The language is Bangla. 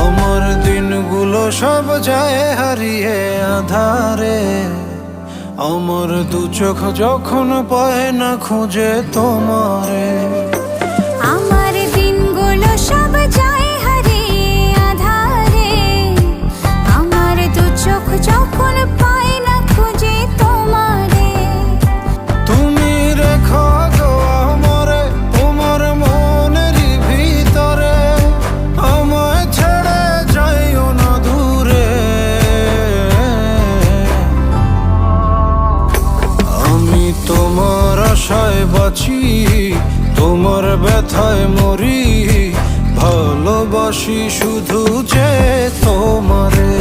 আমার দিনগুলো সব যায় হারিয়ে আধারে, আমার দু চোখ যখন পায় না খুঁজে তোমারে। আমার দিনগুলো সব যায় হারিয়ে আঁধারে, আমার দু চোখ যখন পায় না খুঁজে তোমারে। তুমি রেখো গো আমারে তোমার মনেরই ভিতরে, আমায় ছেড়ে যাইও না দূরে। আমি তোমার আশায় বাঁচি, তোমার ব্যথায় মরি, ভালোবাসি শুধু যে তোমারে।